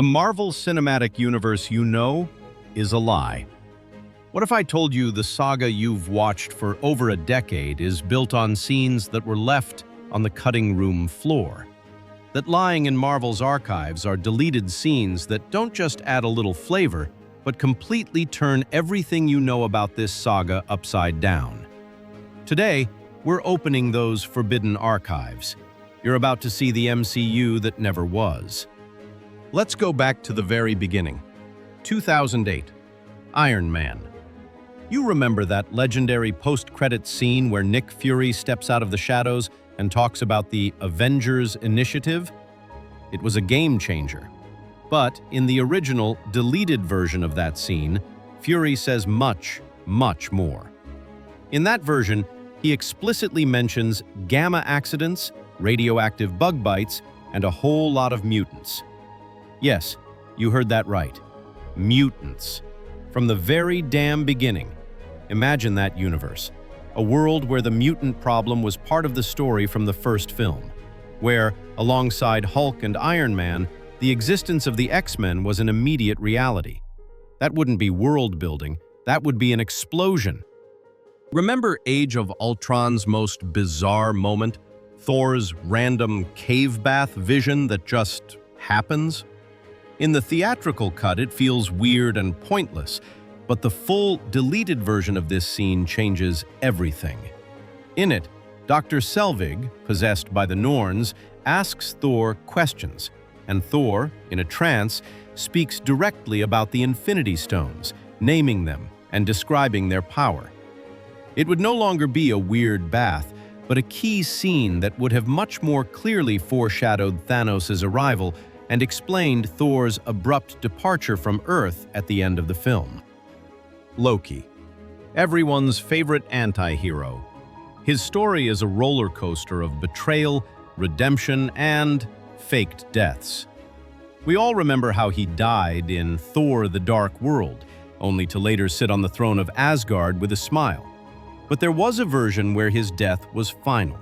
The Marvel Cinematic Universe you know is a lie. What if I told you the saga you've watched for over a decade is built on scenes that were left on the cutting room floor? That lying in Marvel's archives are deleted scenes that don't just add a little flavor, but completely turn everything you know about this saga upside down. Today, we're opening those forbidden archives. You're about to see the MCU that never was. Let's go back to the very beginning. 2008, Iron Man. You remember that legendary post-credits scene where Nick Fury steps out of the shadows and talks about the Avengers initiative? It was a game changer. But in the original, deleted version of that scene, Fury says much, much more. In that version, he explicitly mentions gamma accidents, radioactive bug bites, and a whole lot of mutants. Yes, you heard that right. Mutants. From the very damn beginning. Imagine that universe. A world where the mutant problem was part of the story from the first film. Where, alongside Hulk and Iron Man, the existence of the X-Men was an immediate reality. That wouldn't be world building, that would be an explosion. Remember Age of Ultron's most bizarre moment? Thor's random cave bath vision that just happens? In the theatrical cut, it feels weird and pointless, but the full, deleted version of this scene changes everything. In it, Dr. Selvig, possessed by the Norns, asks Thor questions, and Thor, in a trance, speaks directly about the Infinity Stones, naming them and describing their power. It would no longer be a weird bath, but a key scene that would have much more clearly foreshadowed Thanos' arrival and explained Thor's abrupt departure from Earth at the end of the film. Loki. Everyone's favorite anti-hero. His story is a roller coaster of betrayal, redemption, and faked deaths. We all remember how he died in Thor: The Dark World, only to later sit on the throne of Asgard with a smile. But there was a version where his death was final.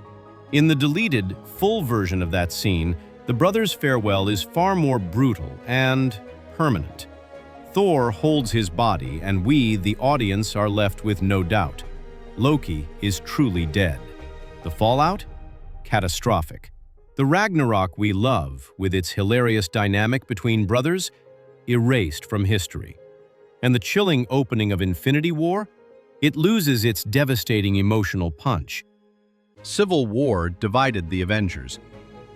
In the deleted, full version of that scene, the brothers' farewell is far more brutal and permanent. Thor holds his body, and we, the audience, are left with no doubt. Loki is truly dead. The fallout? Catastrophic. The Ragnarok we love, with its hilarious dynamic between brothers, erased from history. And the chilling opening of Infinity War? It loses its devastating emotional punch. Civil War divided the Avengers.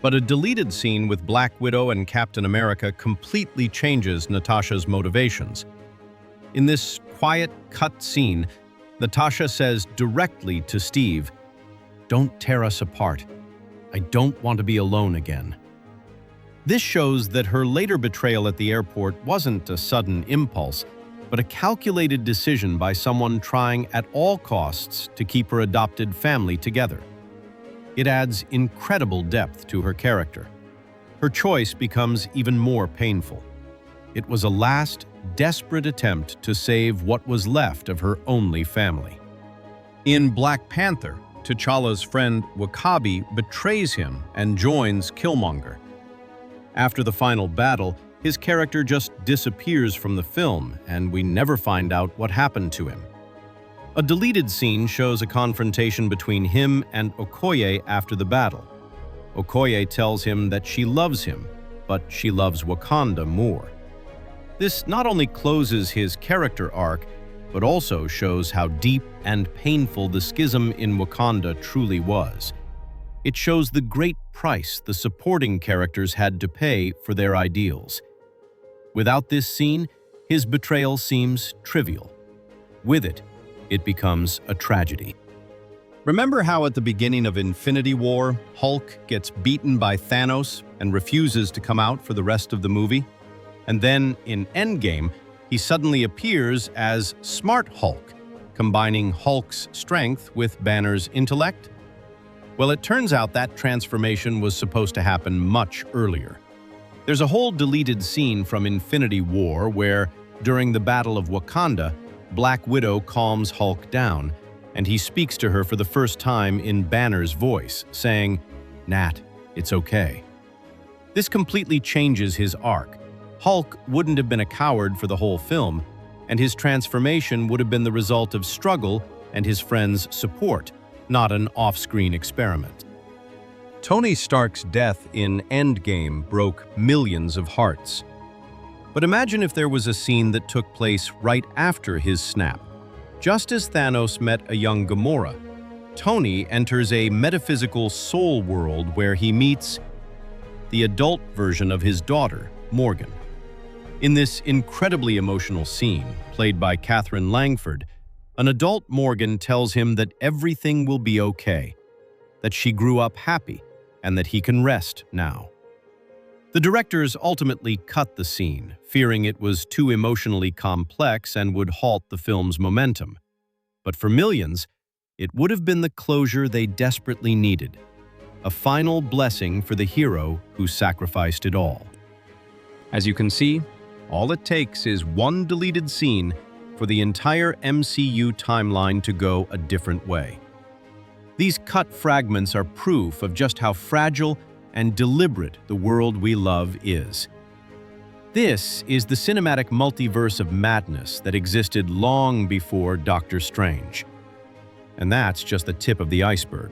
But a deleted scene with Black Widow and Captain America completely changes Natasha's motivations. In this quiet, cut scene, Natasha says directly to Steve, "Don't tear us apart. I don't want to be alone again." This shows that her later betrayal at the airport wasn't a sudden impulse, but a calculated decision by someone trying at all costs to keep her adopted family together. It adds incredible depth to her character. Her choice becomes even more painful. It was a last, desperate attempt to save what was left of her only family. In Black Panther, T'Challa's friend W'Kabi betrays him and joins Killmonger. After the final battle, his character just disappears from the film, and we never find out what happened to him. A deleted scene shows a confrontation between him and Okoye after the battle. Okoye tells him that she loves him, but she loves Wakanda more. This not only closes his character arc, but also shows how deep and painful the schism in Wakanda truly was. It shows the great price the supporting characters had to pay for their ideals. Without this scene, his betrayal seems trivial. With it, it becomes a tragedy. Remember how at the beginning of Infinity War, Hulk gets beaten by Thanos and refuses to come out for the rest of the movie? And then, in Endgame, he suddenly appears as Smart Hulk, combining Hulk's strength with Banner's intellect? Well, it turns out that transformation was supposed to happen much earlier. There's a whole deleted scene from Infinity War where, during the Battle of Wakanda, Black Widow calms Hulk down, and he speaks to her for the first time in Banner's voice, saying, "Nat, it's okay." This completely changes his arc. Hulk wouldn't have been a coward for the whole film, and his transformation would have been the result of struggle and his friends' support, not an off-screen experiment. Tony Stark's death in Endgame broke millions of hearts. But imagine if there was a scene that took place right after his snap. Just as Thanos met a young Gamora, Tony enters a metaphysical soul world where he meets the adult version of his daughter, Morgan. In this incredibly emotional scene, played by Catherine Langford, an adult Morgan tells him that everything will be okay, that she grew up happy, and that he can rest now. The directors ultimately cut the scene, fearing it was too emotionally complex and would halt the film's momentum. But for millions, it would have been the closure they desperately needed, a final blessing for the hero who sacrificed it all. As you can see, all it takes is one deleted scene for the entire MCU timeline to go a different way. These cut fragments are proof of just how fragile and deliberate the world we love is. This is the cinematic multiverse of madness that existed long before Doctor Strange. And that's just the tip of the iceberg.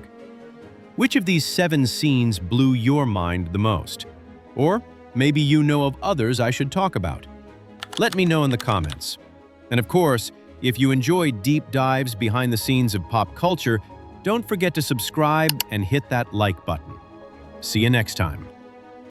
Which of these 7 scenes blew your mind the most? Or maybe you know of others I should talk about. Let me know in the comments. And of course, if you enjoy deep dives behind the scenes of pop culture, don't forget to subscribe and hit that like button. See you next time.